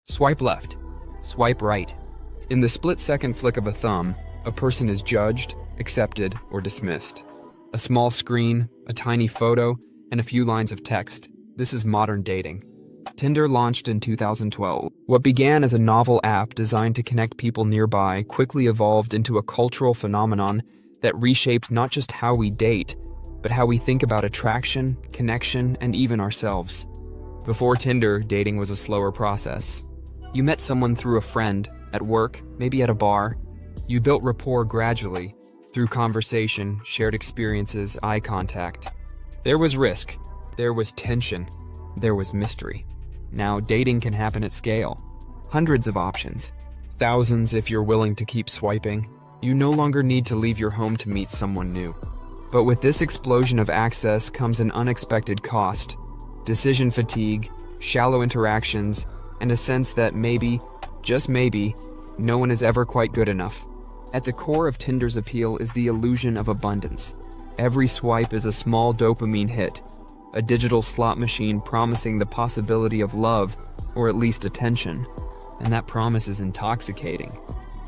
Swipe left. Swipe right. In the split-second flick of a thumb, a person is judged, accepted, or dismissed. A small screen, a tiny photo, and a few lines of text. This is modern dating. Tinder launched in 2012. What began as a novel app designed to connect people nearby quickly evolved into a cultural phenomenon that reshaped not just how we date, but how we think about attraction, connection, and even ourselves. Before Tinder, dating was a slower process. You met someone through a friend, at work, maybe at a bar. You built rapport gradually, through conversation, shared experiences, eye contact. There was risk, there was tension, there was mystery. Now, dating can happen at scale. Hundreds of options. Thousands if you're willing to keep swiping. You no longer need to leave your home to meet someone new. But with this explosion of access comes an unexpected cost. Decision fatigue, shallow interactions, and a sense that maybe, just maybe, no one is ever quite good enough. At the core of Tinder's appeal is the illusion of abundance. Every swipe is a small dopamine hit, a digital slot machine promising the possibility of love, or at least attention. And that promise is intoxicating.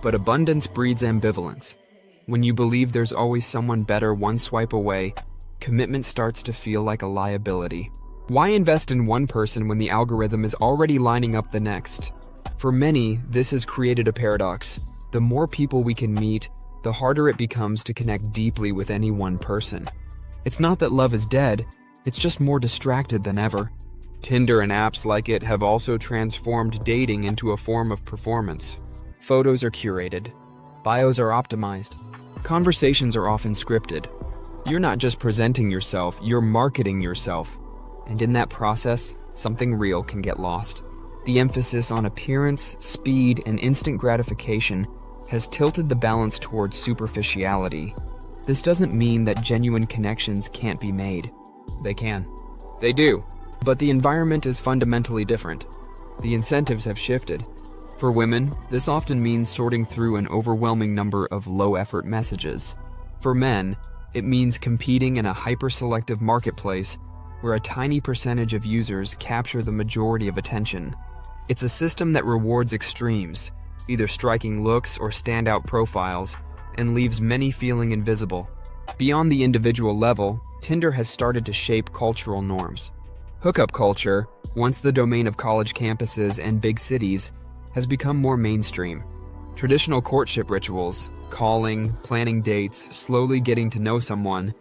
But abundance breeds ambivalence. When you believe there's always someone better one swipe away, commitment starts to feel like a liability. Why invest in one person when the algorithm is already lining up the next? For many, this has created a paradox. The more people we can meet, the harder it becomes to connect deeply with any one person. It's not that love is dead, it's just more distracted than ever. Tinder and apps like it have also transformed dating into a form of performance. Photos are curated. Bios are optimized. Conversations are often scripted. You're not just presenting yourself, you're marketing yourself. And in that process, something real can get lost. The emphasis on appearance, speed, and instant gratification has tilted the balance towards superficiality. This doesn't mean that genuine connections can't be made. They can. They do. But the environment is fundamentally different. The incentives have shifted. For women, this often means sorting through an overwhelming number of low-effort messages. For men, it means competing in a hyper-selective marketplace where a tiny percentage of users capture the majority of attention. It's a system that rewards extremes, either striking looks or standout profiles, and leaves many feeling invisible. Beyond the individual level, Tinder has started to shape cultural norms. Hookup culture, once the domain of college campuses and big cities, has become more mainstream. Traditional courtship rituals, calling, planning dates, slowly getting to know someone,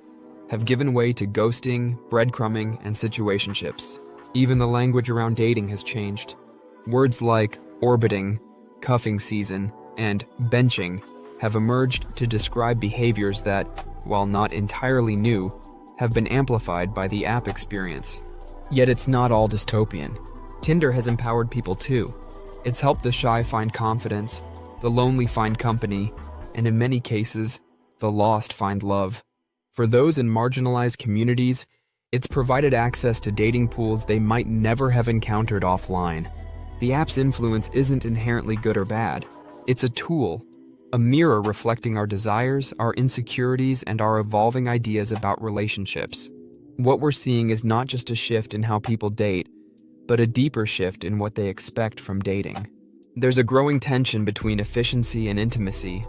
have given way to ghosting, breadcrumbing, and situationships. Even the language around dating has changed. Words like orbiting, cuffing season, and benching have emerged to describe behaviors that, while not entirely new, have been amplified by the app experience. Yet it's not all dystopian. Tinder has empowered people too. It's helped the shy find confidence, the lonely find company, and in many cases, the lost find love. For those in marginalized communities, it's provided access to dating pools they might never have encountered offline. The app's influence isn't inherently good or bad. It's a tool, a mirror reflecting our desires, our insecurities, and our evolving ideas about relationships. What we're seeing is not just a shift in how people date, but a deeper shift in what they expect from dating. There's a growing tension between efficiency and intimacy,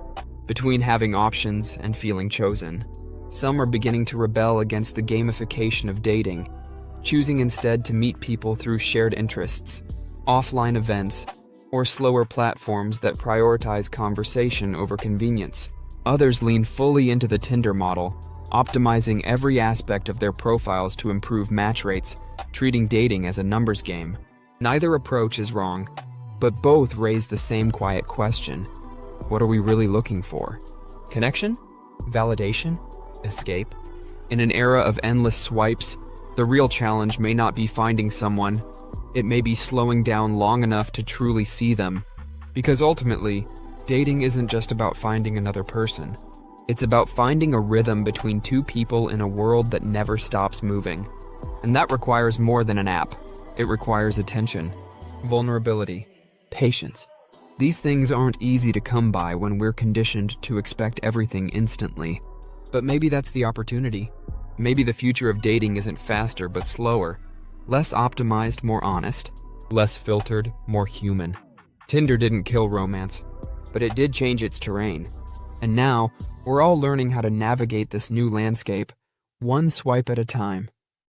between having options and feeling chosen. Some are beginning to rebel against the gamification of dating, choosing instead to meet people through shared interests, offline events, or slower platforms that prioritize conversation over convenience. Others lean fully into the Tinder model, optimizing every aspect of their profiles to improve match rates, treating dating as a numbers game. Neither approach is wrong, but both raise the same quiet question. What are we really looking for? Connection? Validation? Escape? In an era of endless swipes, the real challenge may not be finding someone, it may be slowing down long enough to truly see them. Because ultimately, dating isn't just about finding another person. It's about finding a rhythm between two people in a world that never stops moving. And that requires more than an app. It requires attention, vulnerability, patience. These things aren't easy to come by when we're conditioned to expect everything instantly. But maybe that's the opportunity. Maybe the future of dating isn't faster but slower, less optimized, more honest. Less filtered, more human. Tinder didn't kill romance, but it did change its terrain. And now, we're all learning how to navigate this new landscape, one swipe at a time.